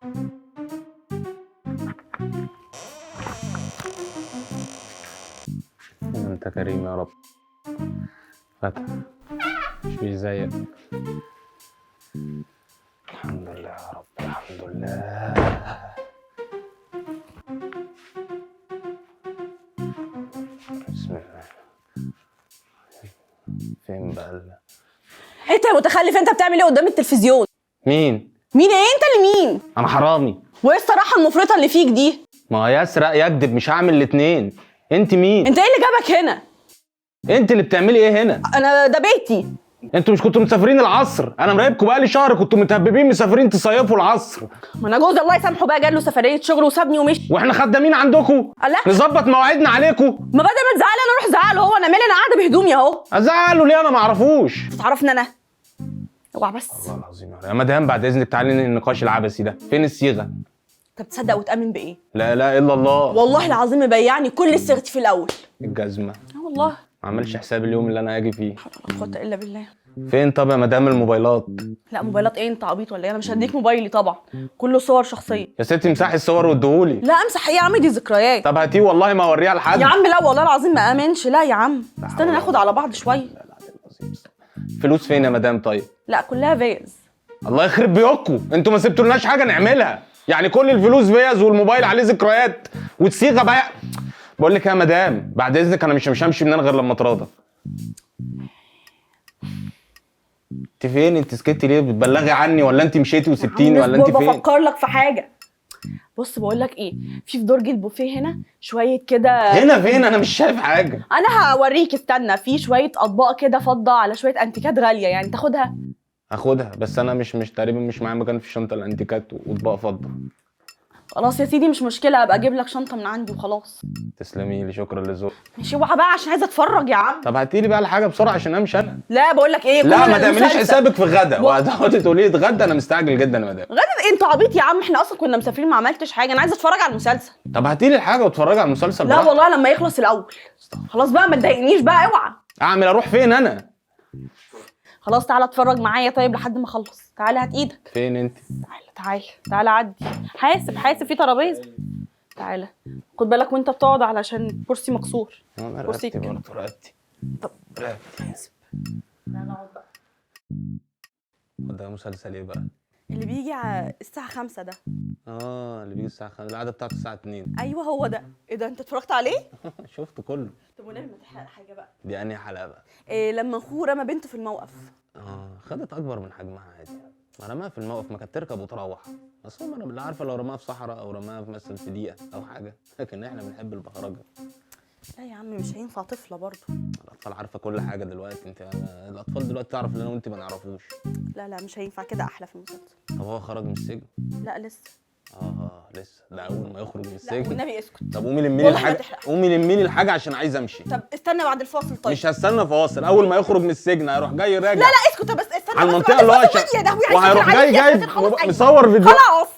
انت كريم يا رب. فتح مش زيك. الحمد لله يا رب، الحمد لله. بسم الله. فين بقى انت يا متخلف، انت بتعمل ايه قدام التلفزيون؟ مين مين ايه؟ انت اللي مين؟ انا حرامي. وايه الصراحه المفرطه اللي فيك دي؟ ما هو يسرق يكذب، مش هعمل الاتنين. انت مين؟ انت ايه اللي جابك هنا؟ انت اللي بتعملي ايه هنا؟ انا ده بيتي. انتوا مش كنتوا مسافرين العصر؟ انا مراقبكم بقالي شهر، كنتوا متهببين مسافرين تصيفوا العصر. ما انا جوز الله يسامحه بقى جاله سفريه شغل وسابني ومشي. واحنا خدامين عندكم؟ الله، نظبط مواعيدنا عليكم. ما بدل ما تزعلي انا اروح ازعله هو. انا مالي؟ انا قاعده بهدومي اهو. ازعله ليه؟ انا ما اعرفوش. تعرفني انا؟ اوعى بس. والله العظيم يا مدام بعد اذنك تعالي ننهي النقاش العبثي ده. فين الصيغه؟ انت بتصدق وتامن بايه؟ لا اله الا الله. والله العظيم مبيعني كل صيغتي في الاول. الجزمه. والله ما عملش حساب اليوم اللي انا هاجي فيه. حول ولا قوه الا بالله. فين طب يا مدام الموبايلات؟ لا موبايلات ايه؟ انت عبيط ولا ايه؟ انا مش هديك موبايلي طبعا، كله صور شخصيه. يا ستي امسحي الصور واديهولي. لا امسح ايه يا عم؟ دي ذكريات. طب هاتيه والله ما اوريها لحد. يا عم لا والله العظيم ما امنش. لا يا عم استنى ناخد على بعض شويه. فلوس فين يا مدام طيب؟ لا كلها فيز. الله يخرب بيوتكم، انتوا ما سبتولناش حاجه نعملها. يعني كل الفلوس فيز والموبايل عليه ذكريات والصيغه بقى. بقول لك يا مدام بعد اذنك انا مش همشي من هنا غير لما اتراضى. انت فين؟ انت سكتي ليه؟ بتبلغي عني ولا انت مشيتي وسبتيني ولا انت فين؟ بفكر لك في حاجه. بص بقول لك ايه، في درج البوفيه هنا شويه كده. هنا فين؟ انا مش شايف حاجه. انا هوريك استنى. في شويه اطباق كده فضه على شويه انتيكات غاليه، يعني تاخدها. هاخدها بس انا مش تقريبا مش معايا مكان في الشنطه الانتيكات واطباق فضه. خلاص يا سيدي مش مشكله، ابقى اجيب لك شنطه من عندي وخلاص. تسلمي لي، شكرا للذوق. ماشي اوعى بقى عشان عايزه اتفرج يا عم. طب هاتي لي بقى الحاجه بسرعه عشان امشي انا. لا بقول لك ايه، لا ما تعمليش حسابك في غدا وهتقعدي تقولي لي اتغدى. انا مستعجل جدا يا مدام. غدا ايه؟ انت عبيط يا عم، احنا اصلا كنا مسافرين ما عملتش حاجه. انا عايزه اتفرج على المسلسل. طب هاتي لي الحاجه واتفرجي على المسلسل لا براحتك. والله لما يخلص الاول. خلاص بقى ما تضايقنيش بقى، اوعى. اعمل اروح فين انا؟ خلاص تعالى اتفرج معايا طيب لحد ما اخلص. تعالى هات ايدك. فين انت؟ تعالى عدي. حاسب في ترابيزه. تعالى خد بالك وانت بتقعد علشان الكرسي مكسور. انا كرسي رقبتي كده. برضه رقبتي. طب رقبتي. حاسب. تعالى اقعد بقى. ده مسلسل ايه بقى؟ اللي بيجي الساعه 5 ده. اللي بيجي الساعه 5، القعده بتاعته الساعه 2. ايوه هو ده. ايه ده انت اتفرجت عليه؟ شفته كله. طب ونعمل ما تحرق حاجه بقى. دي انهي حلقه بقى؟ إيه لما اخوه رمى بنته في الموقف. خدت اكبر من حجمها عادي. ما رماها في الموقف، ما كانت تركب وتروح. اصل انا بالله عارفه لو رماها في صحراء او رماها في مثلا في دقيقه او حاجه، لكن احنا بنحب البهرجه. لا يا عم مش هينفع طفله برضه. الاطفال عارفه كل حاجه دلوقتي. انت الاطفال دلوقتي تعرف اللي انا وانت ما نعرفوش. لا مش هينفع كده، احلى في المسلسل. طب هو خرج من السجن؟ لا لسه. لسه. ده اول ما يخرج من لا السجن. والنبي اسكت. طب قومي لمي لي والله ما الحاجه، تحرق. قومي لمي لي الحاجه عشان عايز امشي. طب استنى بعد الفاصل طيب. مش هستنى فاصل، اول ما يخرج من السجن هيروح جاي راجع. لا اسكت بس استنى على بس المنطقه بعد اللي هو الفاصل. يا لهوي وهيروح جاي خلاص مصور فيديو. خلاص.